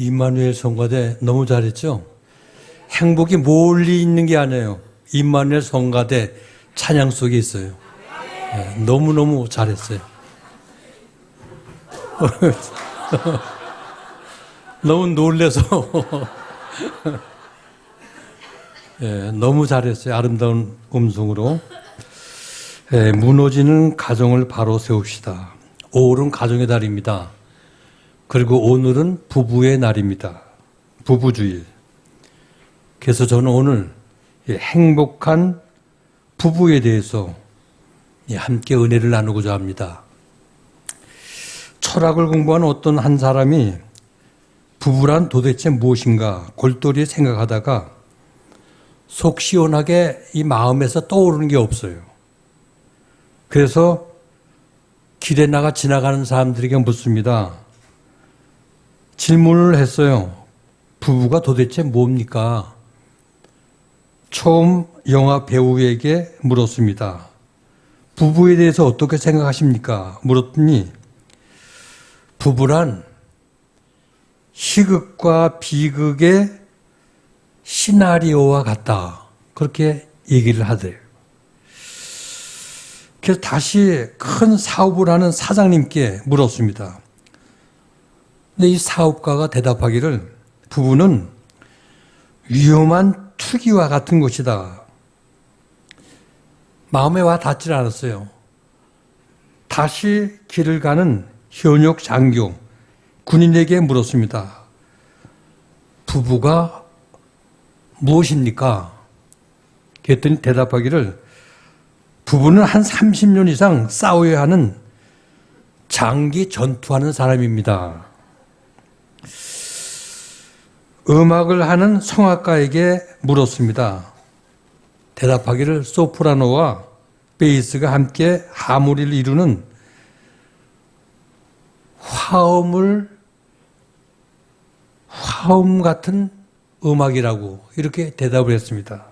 임마누엘 성가대 너무 잘했죠? 행복이 멀리 있는 게 아니에요. 임마누엘 성가대 찬양 속에 있어요. 네, 너무너무 잘했어요. 너무 놀래서 네, 너무 잘했어요. 아름다운 음성으로. 네, 무너지는 가정을 바로 세웁시다. 5월은 가정의 달입니다. 그리고 오늘은 부부의 날입니다. 부부주일. 그래서 저는 오늘 행복한 부부에 대해서 함께 은혜를 나누고자 합니다. 철학을 공부한 어떤 한 사람이 부부란 도대체 무엇인가 골똘히 생각하다가 속 시원하게 이 마음에서 떠오르는 게 없어요. 그래서 길에 나가 지나가는 사람들에게 묻습니다. 질문을 했어요. 부부가 도대체 뭡니까? 처음 영화 배우에게 물었습니다. 부부에 대해서 어떻게 생각하십니까? 물었더니 부부란 희극과 비극의 시나리오와 같다. 그렇게 얘기를 하대요. 그래서 다시 큰 사업을 하는 사장님께 물었습니다. 근데 이 사업가가 대답하기를 부부는 위험한 투기와 같은 것이다. 마음에 와 닿질 않았어요. 다시 길을 가는 현역 장교, 군인에게 물었습니다. 부부가 무엇입니까? 그랬더니 대답하기를 부부는 한 30년 이상 싸워야 하는 장기 전투하는 사람입니다. 음악을 하는 성악가에게 물었습니다. 대답하기를 소프라노와 베이스가 함께 하모니를 이루는 화음 같은 음악이라고 이렇게 대답을 했습니다.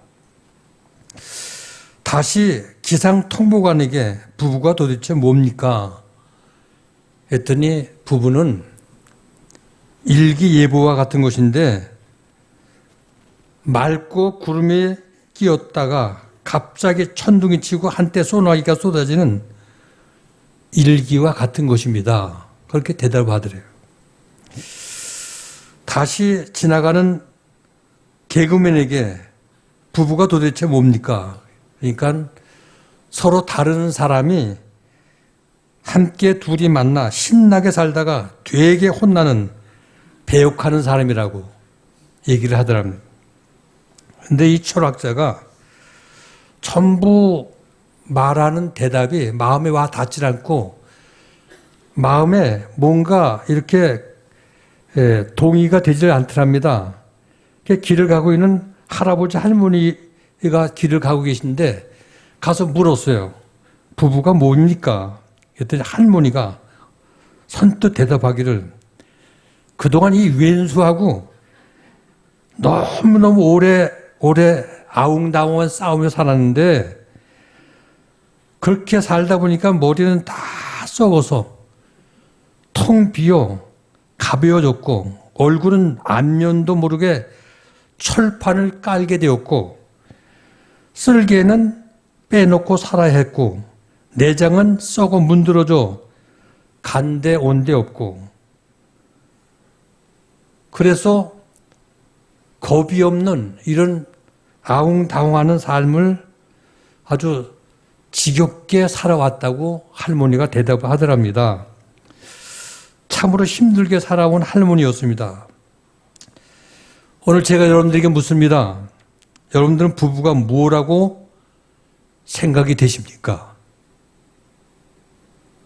다시 기상통보관에게 부부가 도대체 뭡니까? 했더니 부부는 일기예보와 같은 것인데 맑고 구름에 끼었다가 갑자기 천둥이 치고 한때 소나기가 쏟아지는 일기와 같은 것입니다. 그렇게 대답하더래요. 다시 지나가는 개그맨에게 부부가 도대체 뭡니까? 그러니까 서로 다른 사람이 함께 둘이 만나 신나게 살다가 되게 혼나는 배역하는 사람이라고 얘기를 하더랍니다. 근데 이 철학자가 전부 말하는 대답이 마음에 와 닿질 않고 마음에 뭔가 이렇게 동의가 되질 않더랍니다. 길을 가고 있는 할아버지 할머니가 길을 가고 계신데 가서 물었어요. 부부가 뭡니까? 그랬더니 할머니가 선뜻 대답하기를 그동안 이 왼수하고 너무너무 오래 아웅다웅한 싸우며 살았는데 그렇게 살다 보니까 머리는 다 썩어서 텅 비어 가벼워졌고 얼굴은 안면도 모르게 철판을 깔게 되었고 쓸개는 빼놓고 살아야 했고 내장은 썩어 문드러져 간데 온데 없고 그래서 겁이 없는 이런 아웅다웅하는 삶을 아주 지겹게 살아왔다고 할머니가 대답을 하더랍니다. 참으로 힘들게 살아온 할머니였습니다. 오늘 제가 여러분들에게 묻습니다. 여러분들은 부부가 뭐라고 생각이 되십니까?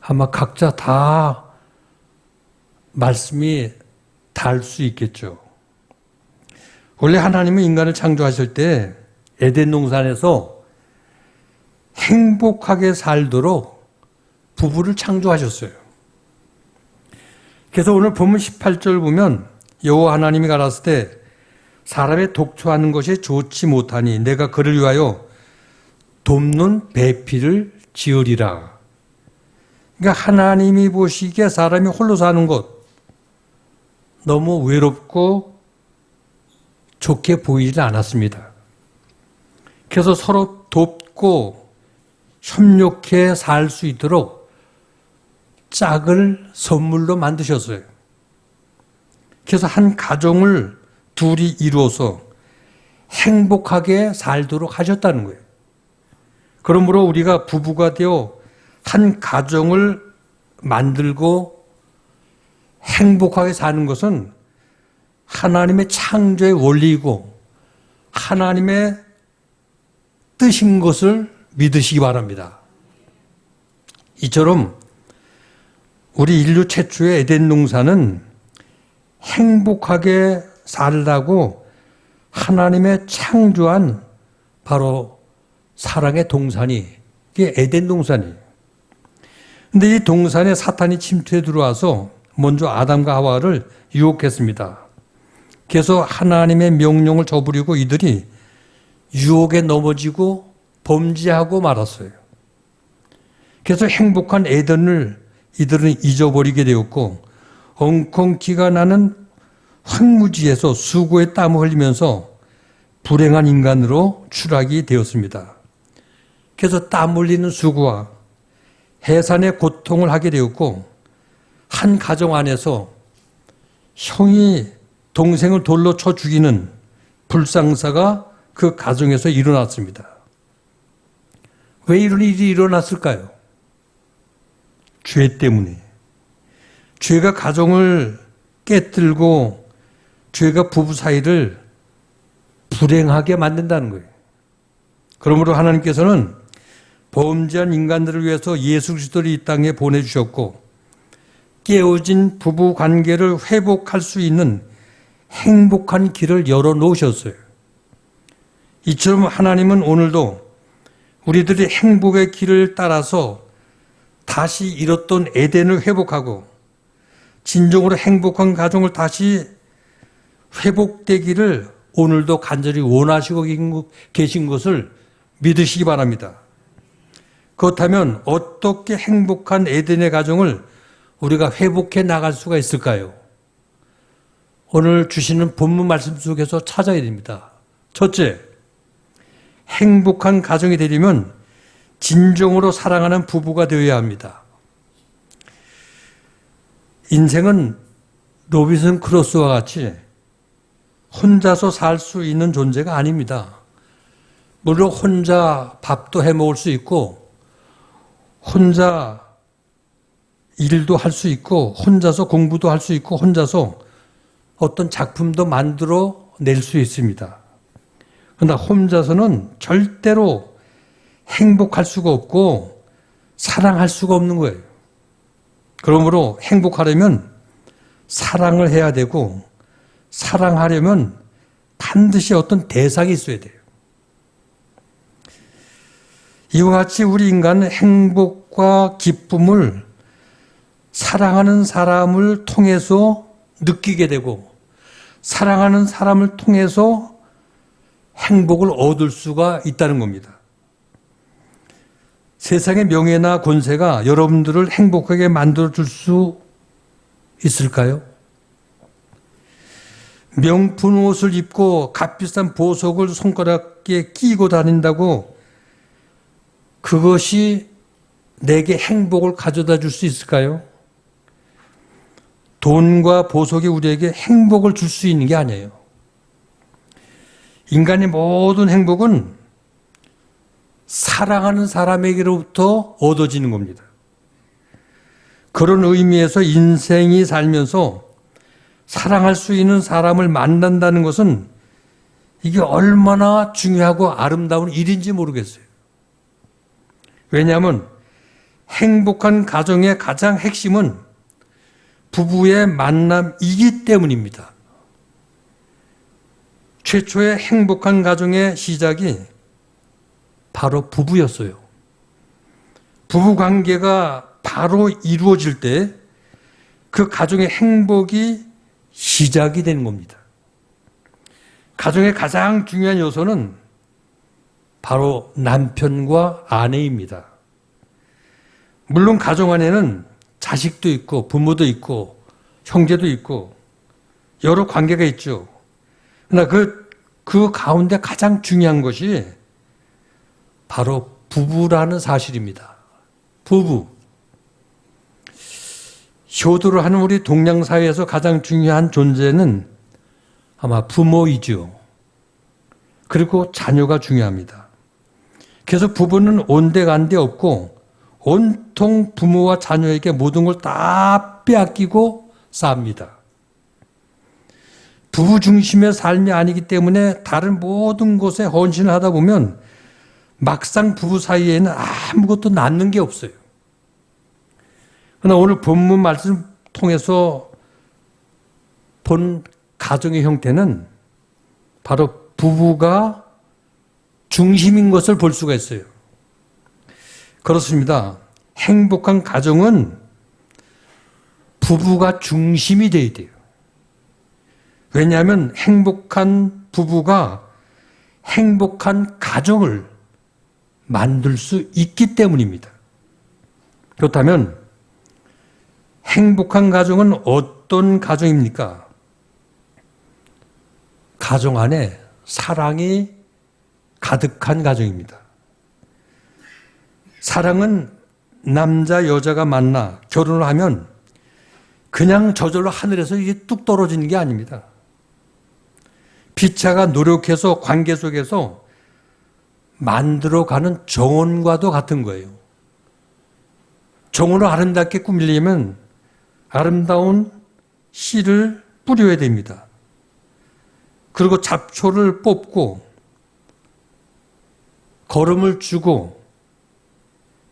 아마 각자 다 말씀이 다를 수 있겠죠. 원래 하나님은 인간을 창조하실 때 에덴 동산에서 행복하게 살도록 부부를 창조하셨어요. 그래서 오늘 본문 18절 보면 여호와 하나님이 가라사대 때 사람의 독초하는 것이 좋지 못하니 내가 그를 위하여 돕는 배필을 지으리라. 그러니까 하나님이 보시기에 사람이 홀로 사는 것 너무 외롭고 좋게 보이지 않았습니다. 그래서 서로 돕고 협력해 살 수 있도록 짝을 선물로 만드셨어요. 그래서 한 가정을 둘이 이루어서 행복하게 살도록 하셨다는 거예요. 그러므로 우리가 부부가 되어 한 가정을 만들고 행복하게 사는 것은 하나님의 창조의 원리이고 하나님의 뜻인 것을 믿으시기 바랍니다. 이처럼 우리 인류 최초의 에덴 동산은 행복하게 살라고 하나님의 창조한 바로 사랑의 동산이, 이게 에덴 동산이에요. 근데 이 동산에 사탄이 침투해 들어와서 먼저 아담과 하와를 유혹했습니다. 그래서 하나님의 명령을 저버리고 이들이 유혹에 넘어지고 범죄하고 말았어요. 그래서 행복한 에덴을 이들은 잊어버리게 되었고 엉겅퀴가 나는 황무지에서 수고의 땀을 흘리면서 불행한 인간으로 추락이 되었습니다. 그래서 땀 흘리는 수고와 해산의 고통을 하게 되었고 한 가정 안에서 형이 동생을 돌로 쳐 죽이는 불상사가 그 가정에서 일어났습니다. 왜 이런 일이 일어났을까요? 죄 때문에. 죄가 가정을 깨뜨리고 죄가 부부 사이를 불행하게 만든다는 거예요. 그러므로 하나님께서는 범죄한 인간들을 위해서 예수 그리스도를 이 땅에 보내주셨고 깨어진 부부 관계를 회복할 수 있는 행복한 길을 열어놓으셨어요. 이처럼 하나님은 오늘도 우리들이 행복의 길을 따라서 다시 잃었던 에덴을 회복하고 진정으로 행복한 가정을 다시 회복되기를 오늘도 간절히 원하시고 계신 것을 믿으시기 바랍니다. 그렇다면 어떻게 행복한 에덴의 가정을 우리가 회복해 나갈 수가 있을까요? 오늘 주시는 본문 말씀 속에서 찾아야 됩니다. 첫째, 행복한 가정이 되려면 진정으로 사랑하는 부부가 되어야 합니다. 인생은 로빈슨 크루소와 같이 혼자서 살 수 있는 존재가 아닙니다. 물론 혼자 밥도 해 먹을 수 있고 혼자 일도 할 수 있고 혼자서 공부도 할 수 있고 혼자서 어떤 작품도 만들어 낼 수 있습니다. 그러나 혼자서는 절대로 행복할 수가 없고 사랑할 수가 없는 거예요. 그러므로 행복하려면 사랑을 해야 되고 사랑하려면 반드시 어떤 대상이 있어야 돼요. 이와 같이 우리 인간은 행복과 기쁨을 사랑하는 사람을 통해서 느끼게 되고 사랑하는 사람을 통해서 행복을 얻을 수가 있다는 겁니다. 세상의 명예나 권세가 여러분들을 행복하게 만들어줄 수 있을까요? 명품 옷을 입고 값비싼 보석을 손가락에 끼고 다닌다고 그것이 내게 행복을 가져다 줄 수 있을까요? 돈과 보석이 우리에게 행복을 줄 수 있는 게 아니에요. 인간의 모든 행복은 사랑하는 사람에게로부터 얻어지는 겁니다. 그런 의미에서 인생이 살면서 사랑할 수 있는 사람을 만난다는 것은 이게 얼마나 중요하고 아름다운 일인지 모르겠어요. 왜냐하면 행복한 가정의 가장 핵심은 부부의 만남이기 때문입니다. 최초의 행복한 가정의 시작이 바로 부부였어요. 부부 관계가 바로 이루어질 때 그 가정의 행복이 시작이 되는 겁니다. 가정의 가장 중요한 요소는 바로 남편과 아내입니다. 물론 가정 안에는 자식도 있고 부모도 있고 형제도 있고 여러 관계가 있죠. 그러나 그 가운데 가장 중요한 것이 바로 부부라는 사실입니다. 부부. 효도를 하는 우리 동양 사회에서 가장 중요한 존재는 아마 부모이죠. 그리고 자녀가 중요합니다. 그래서 부부는 온데간데 없고 온통 부모와 자녀에게 모든 걸 다 빼앗기고 삽니다. 부부 중심의 삶이 아니기 때문에 다른 모든 곳에 헌신을 하다 보면 막상 부부 사이에는 아무것도 남는 게 없어요. 그러나 오늘 본문 말씀 통해서 본 가정의 형태는 바로 부부가 중심인 것을 볼 수가 있어요. 그렇습니다. 행복한 가정은 부부가 중심이 되어야 돼요. 왜냐하면 행복한 부부가 행복한 가정을 만들 수 있기 때문입니다. 그렇다면 행복한 가정은 어떤 가정입니까? 가정 안에 사랑이 가득한 가정입니다. 사랑은 남자, 여자가 만나 결혼을 하면 그냥 저절로 하늘에서 이게 뚝 떨어지는 게 아닙니다. 피차가 노력해서 관계 속에서 만들어가는 정원과도 같은 거예요. 정원을 아름답게 꾸미려면 아름다운 씨를 뿌려야 됩니다. 그리고 잡초를 뽑고 거름을 주고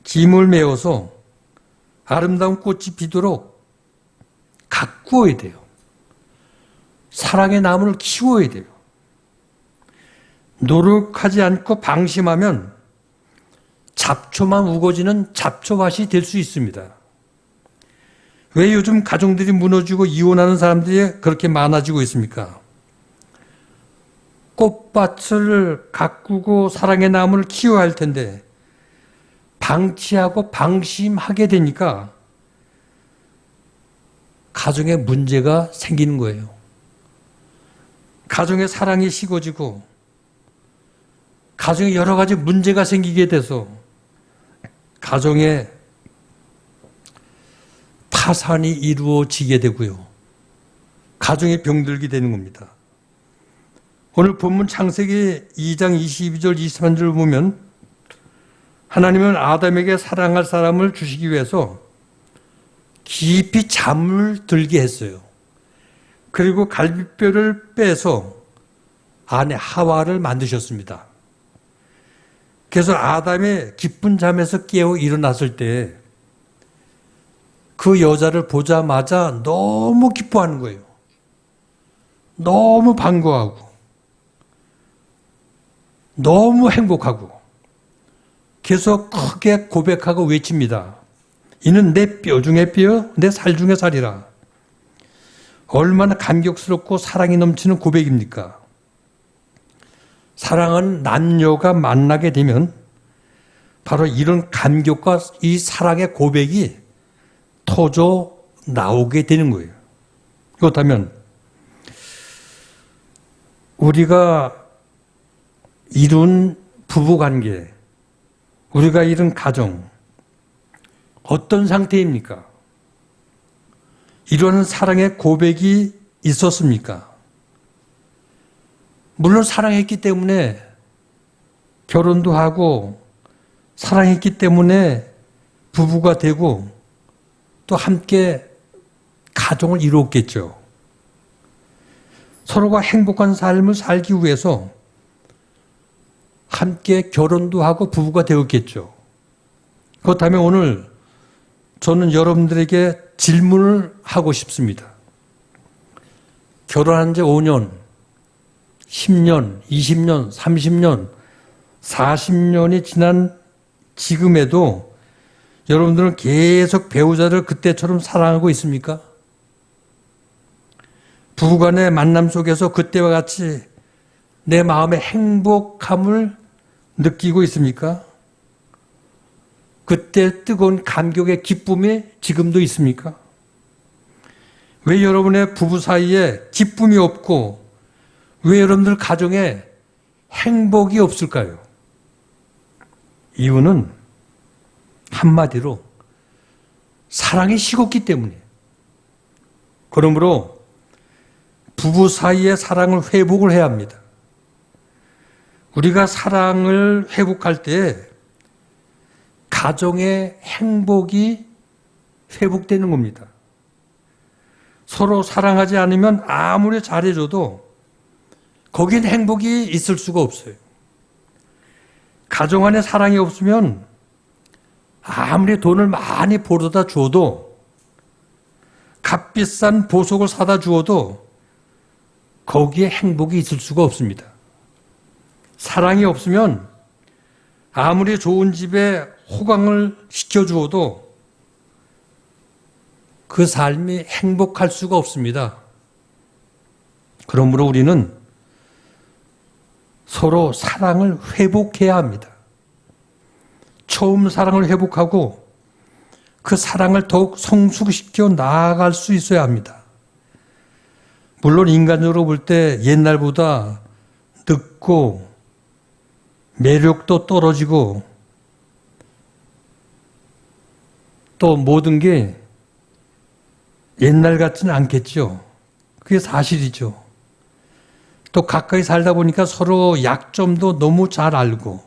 김을 메어서 아름다운 꽃이 피도록 가꾸어야 돼요. 사랑의 나무를 키워야 돼요. 노력하지 않고 방심하면 잡초만 우거지는 잡초밭이 될 수 있습니다. 왜 요즘 가정들이 무너지고 이혼하는 사람들이 그렇게 많아지고 있습니까? 꽃밭을 가꾸고 사랑의 나무를 키워야 할 텐데 방치하고 방심하게 되니까 가정에 문제가 생기는 거예요. 가정의 사랑이 식어지고 가정에 여러 가지 문제가 생기게 돼서 가정에 파산이 이루어지게 되고요. 가정에 병들게 되는 겁니다. 오늘 본문 창세기 2장 22절 23절을 보면 하나님은 아담에게 사랑할 사람을 주시기 위해서 깊이 잠을 들게 했어요. 그리고 갈비뼈를 빼서 아내 하와를 만드셨습니다. 그래서 아담의 깊은 잠에서 깨어 일어났을 때 그 여자를 보자마자 너무 기뻐하는 거예요. 너무 반가워하고 너무 행복하고 계속 크게 고백하고 외칩니다. 이는 내 뼈 중에 뼈, 내 살 중에 살이라. 얼마나 감격스럽고 사랑이 넘치는 고백입니까? 사랑은 남녀가 만나게 되면 바로 이런 감격과 이 사랑의 고백이 터져 나오게 되는 거예요. 그렇다면 우리가 이룬 부부관계, 우리가 이룬 가정 어떤 상태입니까? 이런 사랑의 고백이 있었습니까? 물론 사랑했기 때문에 결혼도 하고 사랑했기 때문에 부부가 되고 또 함께 가정을 이루었겠죠. 서로가 행복한 삶을 살기 위해서 함께 결혼도 하고 부부가 되었겠죠. 그렇다면 오늘 저는 여러분들에게 질문을 하고 싶습니다. 결혼한 지 5년, 10년, 20년, 30년, 40년이 지난 지금에도 여러분들은 계속 배우자를 그때처럼 사랑하고 있습니까? 부부간의 만남 속에서 그때와 같이 내 마음의 행복함을 느끼고 있습니까? 그때 뜨거운 감격의 기쁨이 지금도 있습니까? 왜 여러분의 부부 사이에 기쁨이 없고 왜 여러분들 가정에 행복이 없을까요? 이유는 한마디로 사랑이 식었기 때문이에요. 그러므로 부부 사이의 사랑을 회복을 해야 합니다. 우리가 사랑을 회복할 때 가정의 행복이 회복되는 겁니다. 서로 사랑하지 않으면 아무리 잘해줘도 거긴 행복이 있을 수가 없어요. 가정 안에 사랑이 없으면 아무리 돈을 많이 벌어다 줘도 값비싼 보석을 사다 주어도 거기에 행복이 있을 수가 없습니다. 사랑이 없으면 아무리 좋은 집에 호강을 시켜주어도 그 삶이 행복할 수가 없습니다. 그러므로 우리는 서로 사랑을 회복해야 합니다. 처음 사랑을 회복하고 그 사랑을 더욱 성숙시켜 나아갈 수 있어야 합니다. 물론 인간적으로 볼 때 옛날보다 늙고 매력도 떨어지고 또 모든 게 옛날 같지는 않겠죠. 그게 사실이죠. 또 가까이 살다 보니까 서로 약점도 너무 잘 알고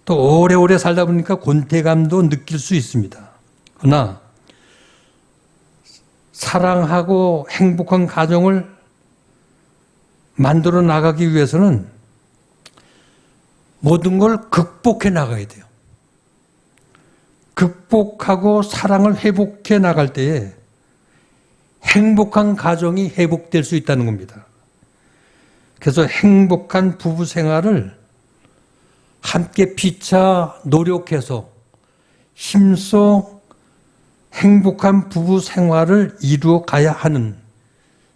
또 오래오래 살다 보니까 권태감도 느낄 수 있습니다. 그러나 사랑하고 행복한 가정을 만들어 나가기 위해서는 모든 걸 극복해 나가야 돼요. 극복하고 사랑을 회복해 나갈 때에 행복한 가정이 회복될 수 있다는 겁니다. 그래서 행복한 부부 생활을 함께 피차 노력해서 힘써 행복한 부부 생활을 이루어 가야 하는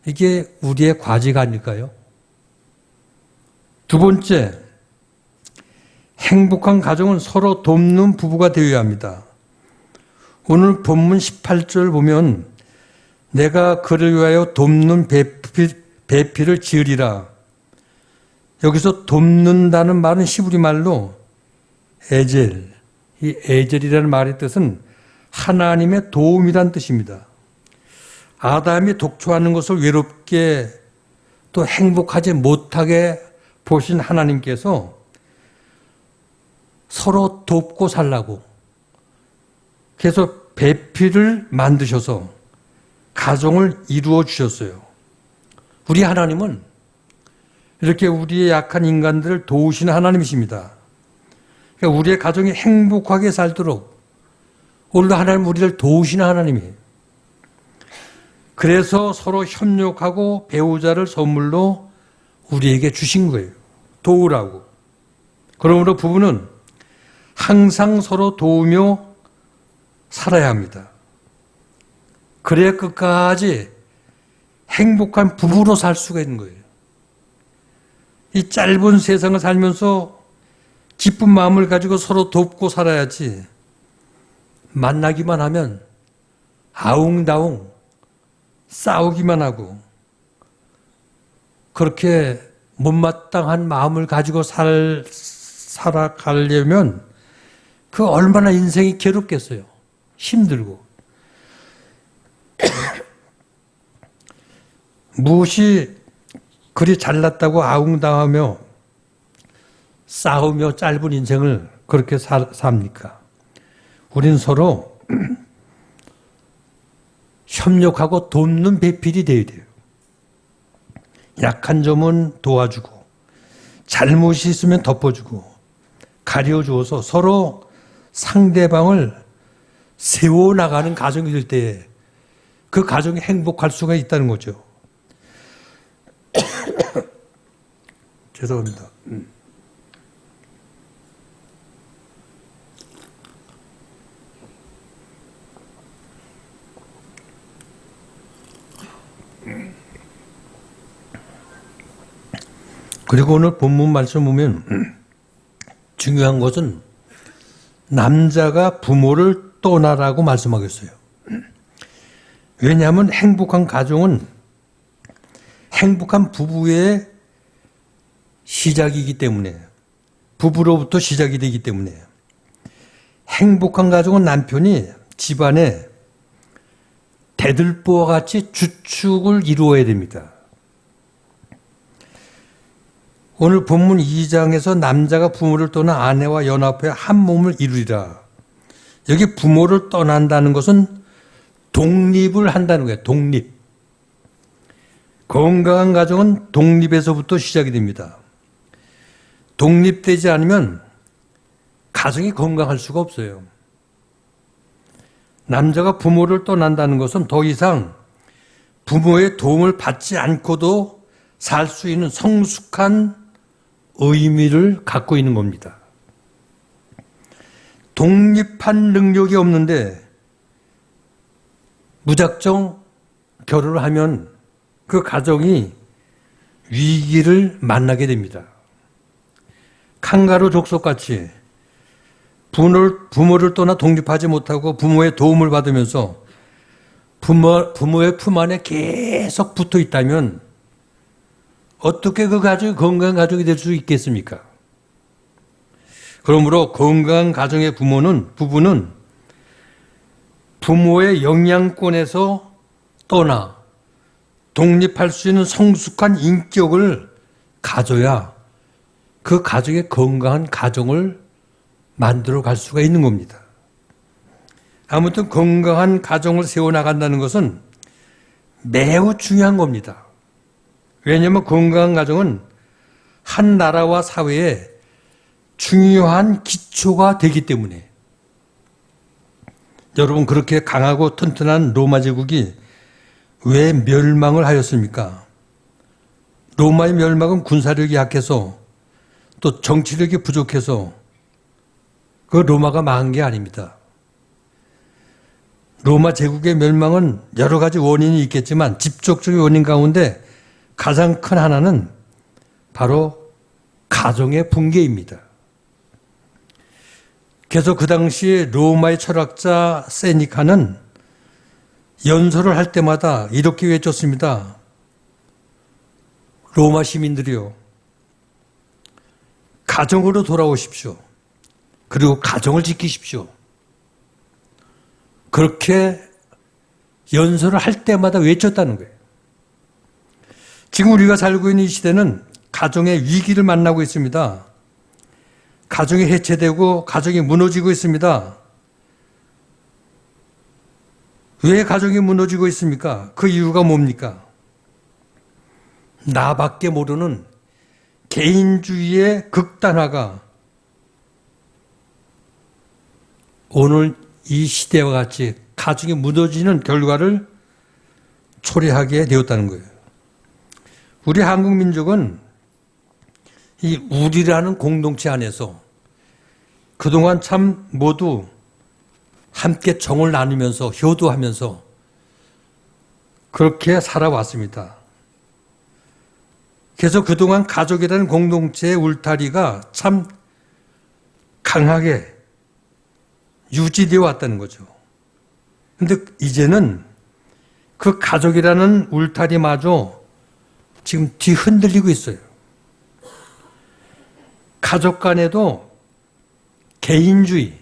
이게 우리의 과제가 아닐까요? 두 번째, 행복한 가정은 서로 돕는 부부가 되어야 합니다. 오늘 본문 18절 보면 내가 그를 위하여 돕는 배필을 지으리라. 여기서 돕는다는 말은 히브리 말로 에젤, 이 에젤이라는 말의 뜻은 하나님의 도움이란 뜻입니다. 아담이 독초하는 것을 외롭게 또 행복하지 못하게 보신 하나님께서 서로 돕고 살라고 그래서 배필을 만드셔서 가정을 이루어 주셨어요. 우리 하나님은 이렇게 우리의 약한 인간들을 도우시는 하나님이십니다. 그러니까 우리의 가정이 행복하게 살도록 오늘도 하나님 우리를 도우시는 하나님이에요. 그래서 서로 협력하고 배우자를 선물로 우리에게 주신 거예요. 도우라고. 그러므로 부부는 항상 서로 도우며 살아야 합니다. 그래야 끝까지 행복한 부부로 살 수가 있는 거예요. 이 짧은 세상을 살면서 기쁜 마음을 가지고 서로 돕고 살아야지 만나기만 하면 아웅다웅 싸우기만 하고 그렇게 못마땅한 마음을 가지고 살아가려면 그 얼마나 인생이 괴롭겠어요. 힘들고. 무엇이 그리 잘났다고 아웅당하며 싸우며 짧은 인생을 그렇게 삽니까? 우린 서로 협력하고 돕는 배필이 되어야 돼요. 약한 점은 도와주고 잘못이 있으면 덮어주고 가려주어서 서로 상대방을 세워나가는 가정이 될 때에 그 가정이 행복할 수가 있다는 거죠. 죄송합니다. 그리고 오늘 본문 말씀 보면 중요한 것은 남자가 부모를 떠나라고 말씀하겠어요. 왜냐하면 행복한 가정은 행복한 부부의 시작이기 때문에, 부부로부터 시작이 되기 때문에, 행복한 가정은 남편이 집안에 대들보와 같이 주축을 이루어야 됩니다. 오늘 본문 2장에서 남자가 부모를 떠나 아내와 연합해 한 몸을 이루리라. 여기 부모를 떠난다는 것은 독립을 한다는 거예요. 독립. 건강한 가정은 독립에서부터 시작이 됩니다. 독립되지 않으면 가정이 건강할 수가 없어요. 남자가 부모를 떠난다는 것은 더 이상 부모의 도움을 받지 않고도 살 수 있는 성숙한 의미를 갖고 있는 겁니다. 독립한 능력이 없는데 무작정 결혼을 하면 그 가정이 위기를 만나게 됩니다. 칸가루 족속같이 부모를 떠나 독립하지 못하고 부모의 도움을 받으면서 부모의 품 안에 계속 붙어 있다면 어떻게 그 가족이 건강한 가족이 될 수 있겠습니까? 그러므로 건강한 가정의 부부는 부모의 영향권에서 떠나 독립할 수 있는 성숙한 인격을 가져야 그 가족의 건강한 가정을 만들어 갈 수가 있는 겁니다. 아무튼 건강한 가정을 세워나간다는 것은 매우 중요한 겁니다. 왜냐하면 건강한 가정은 한 나라와 사회에 중요한 기초가 되기 때문에. 여러분, 그렇게 강하고 튼튼한 로마 제국이 왜 멸망을 하였습니까? 로마의 멸망은 군사력이 약해서 또 정치력이 부족해서 그 로마가 망한 게 아닙니다. 로마 제국의 멸망은 여러 가지 원인이 있겠지만 직접적인 원인 가운데 가장 큰 하나는 바로 가정의 붕괴입니다. 그래서 그 당시에 로마의 철학자 세니카는 연설을 할 때마다 이렇게 외쳤습니다. 로마 시민들이요, 가정으로 돌아오십시오. 그리고 가정을 지키십시오. 그렇게 연설을 할 때마다 외쳤다는 거예요. 지금 우리가 살고 있는 이 시대는 가정의 위기를 만나고 있습니다. 가정이 해체되고 가정이 무너지고 있습니다. 왜 가정이 무너지고 있습니까? 그 이유가 뭡니까? 나밖에 모르는 개인주의의 극단화가 오늘 이 시대와 같이 가정이 무너지는 결과를 초래하게 되었다는 거예요. 우리 한국 민족은 이 우리라는 공동체 안에서 그동안 참 모두 함께 정을 나누면서 효도하면서 그렇게 살아왔습니다. 그래서 그동안 가족이라는 공동체의 울타리가 참 강하게 유지되어 왔다는 거죠. 그런데 이제는 그 가족이라는 울타리마저 지금 뒤흔들리고 있어요. 가족 간에도 개인주의,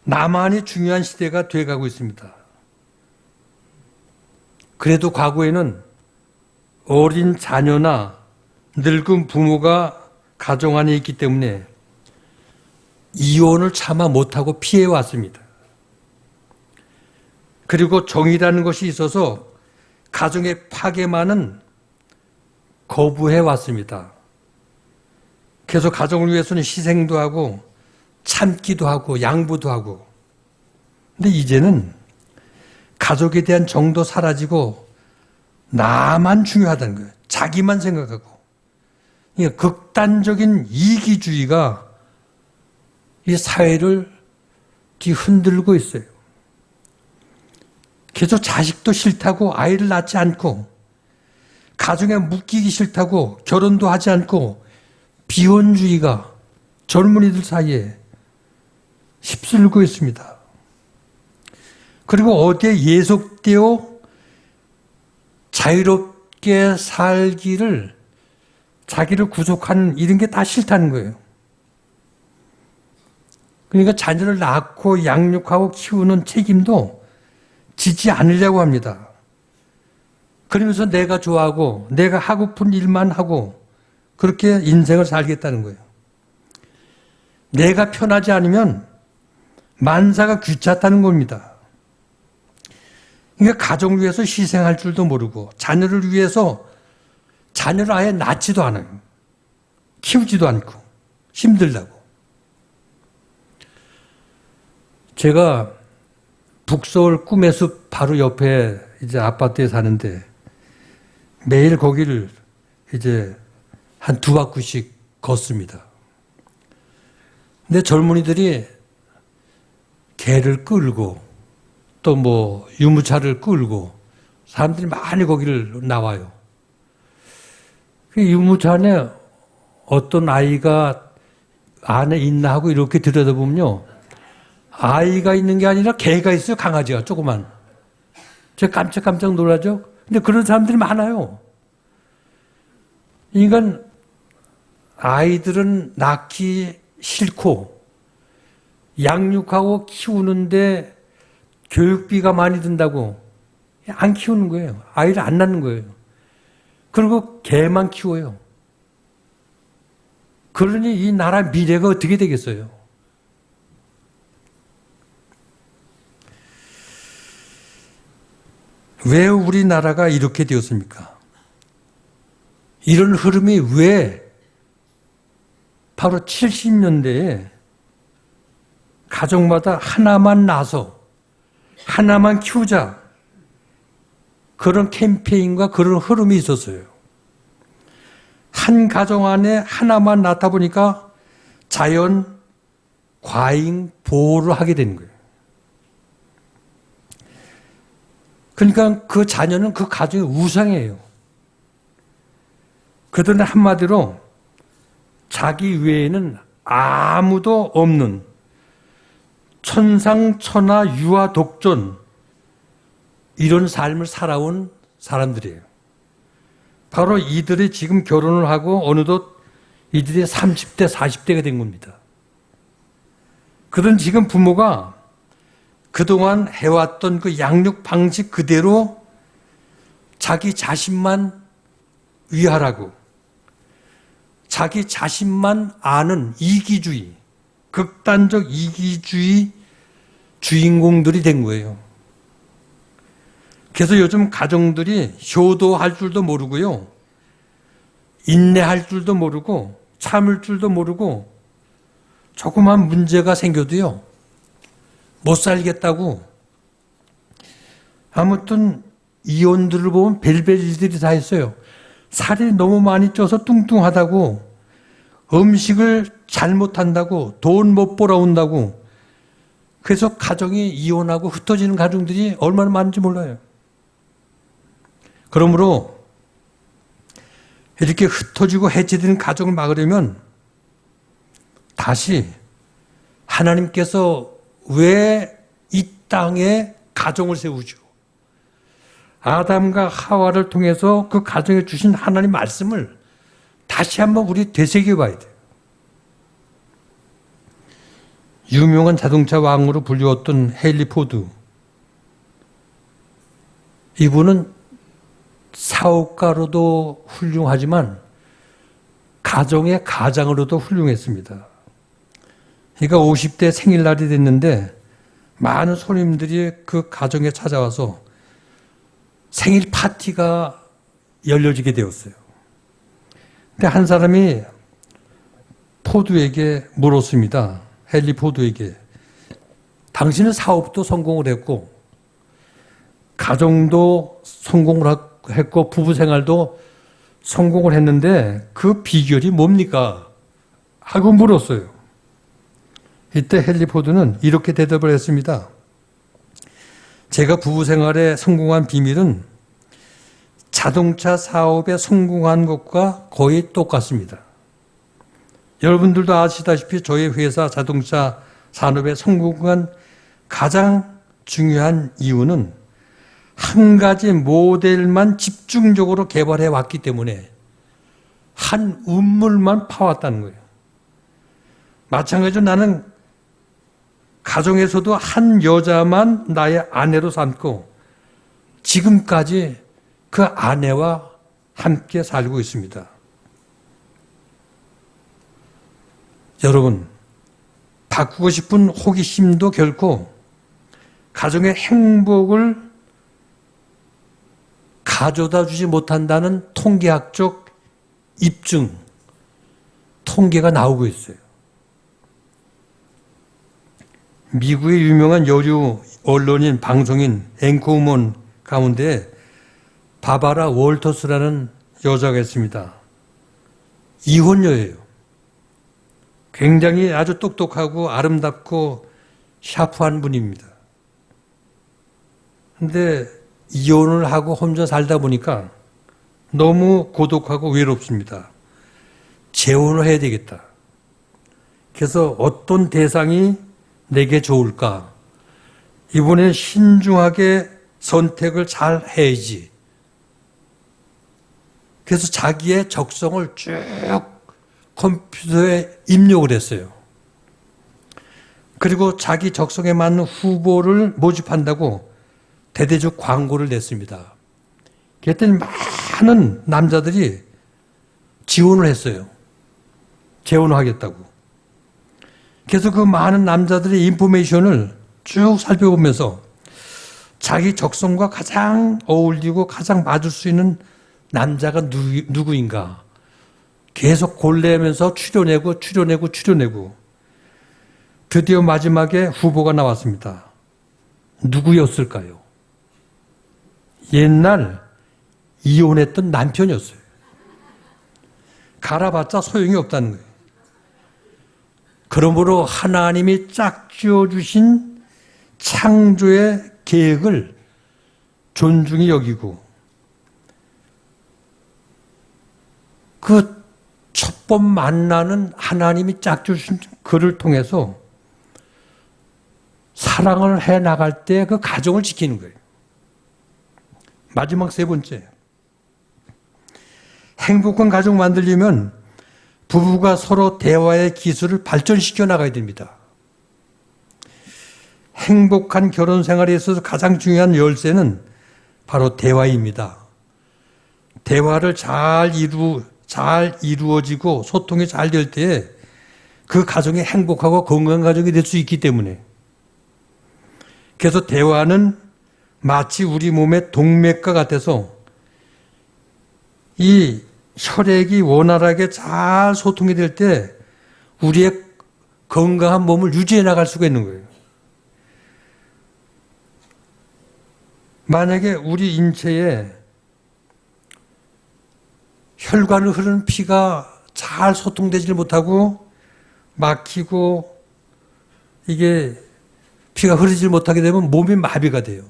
나만이 중요한 시대가 돼가고 있습니다. 그래도 과거에는 어린 자녀나 늙은 부모가 가정 안에 있기 때문에 이혼을 차마 못하고 피해왔습니다. 그리고 정의라는 것이 있어서 가정의 파괴만은 거부해왔습니다. 그래서 가정을 위해서는 희생도 하고 참기도 하고 양보도 하고. 근데 이제는 가족에 대한 정도 사라지고 나만 중요하다는 거예요. 자기만 생각하고. 극단적인 이기주의가 이 사회를 뒤흔들고 있어요. 그래서 자식도 싫다고 아이를 낳지 않고 가정에 묶이기 싫다고 결혼도 하지 않고 비혼주의가 젊은이들 사이에 휩쓸고 있습니다. 그리고 어디에 예속되어 자유롭게 살기를, 자기를 구속하는 이런 게 다 싫다는 거예요. 그러니까 자녀를 낳고 양육하고 키우는 책임도 지지 않으려고 합니다. 그러면서 내가 좋아하고 내가 하고픈 일만 하고 그렇게 인생을 살겠다는 거예요. 내가 편하지 않으면 만사가 귀찮다는 겁니다. 그러니까 가정을 위해서 희생할 줄도 모르고 자녀를 위해서 자녀를 아예 낳지도 않아요. 키우지도 않고 힘들다고. 제가 북서울 꿈의 숲 바로 옆에 이제 아파트에 사는데 매일 거기를 이제 한 2바퀴씩 걷습니다. 근데 젊은이들이 개를 끌고 또 뭐 유모차를 끌고 사람들이 많이 거기를 나와요. 그 유모차 안에 어떤 아이가 안에 있나 하고 이렇게 들여다보면요. 아이가 있는 게 아니라 개가 있어요. 강아지가 조그만. 제가 깜짝깜짝 놀라죠. 근데 그런 사람들이 많아요. 그러니까 아이들은 낳기 싫고 양육하고 키우는데 교육비가 많이 든다고 안 키우는 거예요. 아이를 안 낳는 거예요. 그리고 개만 키워요. 그러니 이 나라 미래가 어떻게 되겠어요? 왜 우리나라가 이렇게 되었습니까? 이런 흐름이 왜 바로 70년대에 가정마다 하나만 낳아서 하나만 키우자 그런 캠페인과 그런 흐름이 있었어요. 한 가정 안에 하나만 낳다 보니까 자연 과잉 보호를 하게 되는 거예요. 그러니까 그 자녀는 그 가정의 우상이에요. 그들은 한마디로 자기 외에는 아무도 없는 천상천하 유아 독존 이런 삶을 살아온 사람들이에요. 바로 이들이 지금 결혼을 하고 어느덧 이들이 30대, 40대가 된 겁니다. 그들은 지금 부모가 그동안 해왔던 그 양육 방식 그대로 자기 자신만 위하라고 자기 자신만 아는 이기주의, 극단적 이기주의 주인공들이 된 거예요. 그래서 요즘 가정들이 효도할 줄도 모르고요. 인내할 줄도 모르고 참을 줄도 모르고 조그만 문제가 생겨도요. 못 살겠다고. 아무튼 이혼들을 보면 별별 일들이 다 있어요. 살이 너무 많이 쪄서 뚱뚱하다고, 음식을 잘못한다고, 돈 못 벌어온다고. 그래서 가정이 이혼하고 흩어지는 가정들이 얼마나 많은지 몰라요. 그러므로 이렇게 흩어지고 해체되는 가정을 막으려면 다시 하나님께서 왜 이 땅에 가정을 세우죠? 아담과 하와를 통해서 그 가정에 주신 하나님 말씀을 다시 한번 우리 되새겨 봐야 돼요. 유명한 자동차 왕으로 불리웠던 헨리 포드. 이분은 사업가로도 훌륭하지만 가정의 가장으로도 훌륭했습니다. 그러니까 50대 생일날이 됐는데 많은 손님들이 그 가정에 찾아와서 생일 파티가 열려지게 되었어요. 근데 한 사람이 포드에게 물었습니다. 헨리 포드에게. 당신은 사업도 성공을 했고 가정도 성공을 했고 부부 생활도 성공을 했는데 그 비결이 뭡니까? 하고 물었어요. 이때 헨리 포드는 이렇게 대답을 했습니다. 제가 부부 생활에 성공한 비밀은 자동차 사업에 성공한 것과 거의 똑같습니다. 여러분들도 아시다시피 저희 회사 자동차 산업에 성공한 가장 중요한 이유는 한 가지 모델만 집중적으로 개발해 왔기 때문에 한 운물만 파왔다는 거예요. 마찬가지로 나는 가정에서도 한 여자만 나의 아내로 삼고 지금까지 그 아내와 함께 살고 있습니다. 여러분, 바꾸고 싶은 호기심도 결코 가정의 행복을 가져다 주지 못한다는 통계학적 입증, 통계가 나오고 있어요. 미국의 유명한 여류 언론인, 방송인, 앵커우먼 가운데 바바라 월터스라는 여자가 있습니다. 이혼녀예요. 굉장히 아주 똑똑하고 아름답고 샤프한 분입니다. 근데 이혼을 하고 혼자 살다 보니까 너무 고독하고 외롭습니다. 재혼을 해야 되겠다. 그래서 어떤 대상이 내게 좋을까? 이번에 신중하게 선택을 잘 해야지. 그래서 자기의 적성을 쭉 컴퓨터에 입력을 했어요. 그리고 자기 적성에 맞는 후보를 모집한다고 대대적 광고를 냈습니다. 그랬더니 많은 남자들이 지원을 했어요. 재혼을 하겠다고. 그래서 그 많은 남자들의 인포메이션을 쭉 살펴보면서 자기 적성과 가장 어울리고 가장 맞을 수 있는 남자가 누구인가 계속 골라내면서 추려내고 드디어 마지막에 후보가 나왔습니다. 누구였을까요? 옛날 이혼했던 남편이었어요. 갈아봤자 소용이 없다는 거예요. 그러므로 하나님이 짝지어주신 창조의 계획을 존중히 여기고 그 첫 번 만나는 하나님이 짝지어주신 그를 통해서 사랑을 해나갈 때 그 가정을 지키는 거예요. 마지막 세 번째. 행복한 가정 만들려면 부부가 서로 대화의 기술을 발전시켜 나가야 됩니다. 행복한 결혼 생활에 있어서 가장 중요한 열쇠는 바로 대화입니다. 대화를 잘 이루어지고 소통이 잘 될 때에 그 가정이 행복하고 건강한 가정이 될 수 있기 때문에. 그래서 대화는 마치 우리 몸의 동맥과 같아서 이 혈액이 원활하게 잘 소통이 될 때 우리의 건강한 몸을 유지해 나갈 수가 있는 거예요. 만약에 우리 인체에 혈관을 흐르는 피가 잘 소통되지 못하고 막히고 이게 피가 흐르지 못하게 되면 몸이 마비가 돼요.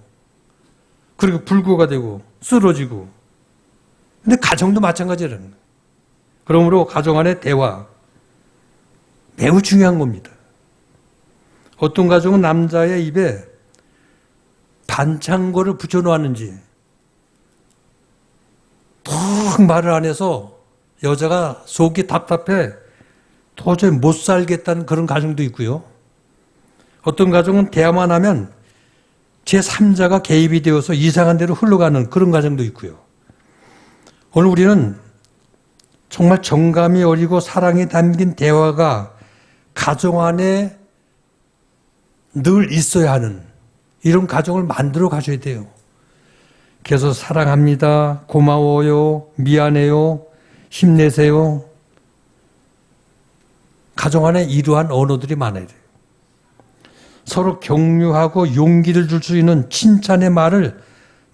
그리고 불구가 되고 쓰러지고. 근데 가정도 마찬가지라는 거예요. 그러므로 가정 안의 대화 매우 중요한 겁니다. 어떤 가정은 남자의 입에 반창고를 붙여놓았는지 턱 말을 안 해서 여자가 속이 답답해 도저히 못 살겠다는 그런 가정도 있고요. 어떤 가정은 대화만 하면 제3자가 개입이 되어서 이상한 데로 흘러가는 그런 가정도 있고요. 오늘 우리는 정말 정감이 어리고 사랑이 담긴 대화가 가정 안에 늘 있어야 하는 이런 가정을 만들어 가셔야 돼요. 그래서 사랑합니다, 고마워요, 미안해요, 힘내세요. 가정 안에 이러한 언어들이 많아야 돼요. 서로 격려하고 용기를 줄 수 있는 칭찬의 말을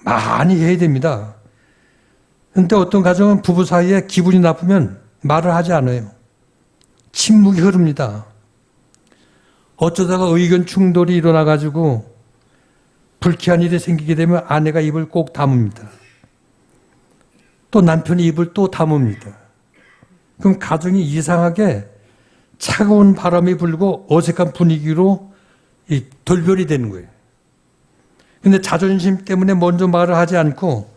많이 해야 됩니다. 그런데 어떤 가정은 부부 사이에 기분이 나쁘면 말을 하지 않아요. 침묵이 흐릅니다. 어쩌다가 의견 충돌이 일어나가지고 불쾌한 일이 생기게 되면 아내가 입을 꼭 다뭅니다. 또 남편이 입을 또 다뭅니다. 그럼 가정이 이상하게 차가운 바람이 불고 어색한 분위기로 이 돌변이 되는 거예요. 근데 자존심 때문에 먼저 말을 하지 않고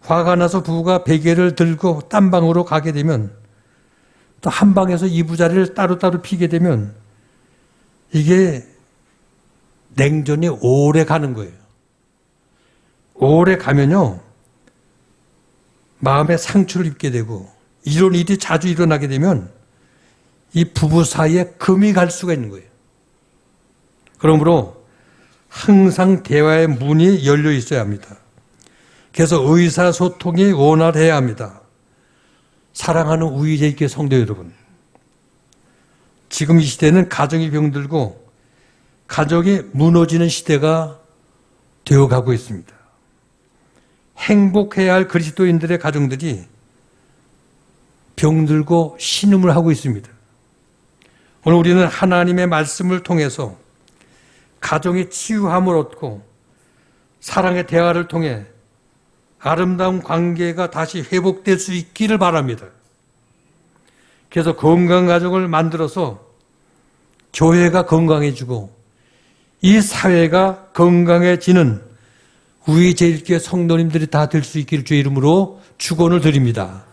화가 나서 부부가 베개를 들고 딴 방으로 가게 되면 또 한 방에서 이부자리를 따로따로 피게 되면 이게 냉전이 오래 가는 거예요. 오래 가면요. 마음에 상처를 입게 되고 이런 일이 자주 일어나게 되면 이 부부 사이에 금이 갈 수가 있는 거예요. 그러므로 항상 대화의 문이 열려 있어야 합니다. 그래서 의사소통이 원활해야 합니다. 사랑하는 우리제일교회 성도 여러분, 지금 이 시대는 가정이 병들고 가정이 무너지는 시대가 되어가고 있습니다. 행복해야 할 그리스도인들의 가정들이 병들고 신음을 하고 있습니다. 오늘 우리는 하나님의 말씀을 통해서 가정의 치유함을 얻고 사랑의 대화를 통해 아름다운 관계가 다시 회복될 수 있기를 바랍니다. 그래서 건강한 가정을 만들어서 교회가 건강해지고 이 사회가 건강해지는 우리 제일교회 성도님들이 다 될 수 있기를 주의 이름으로 축원을 드립니다.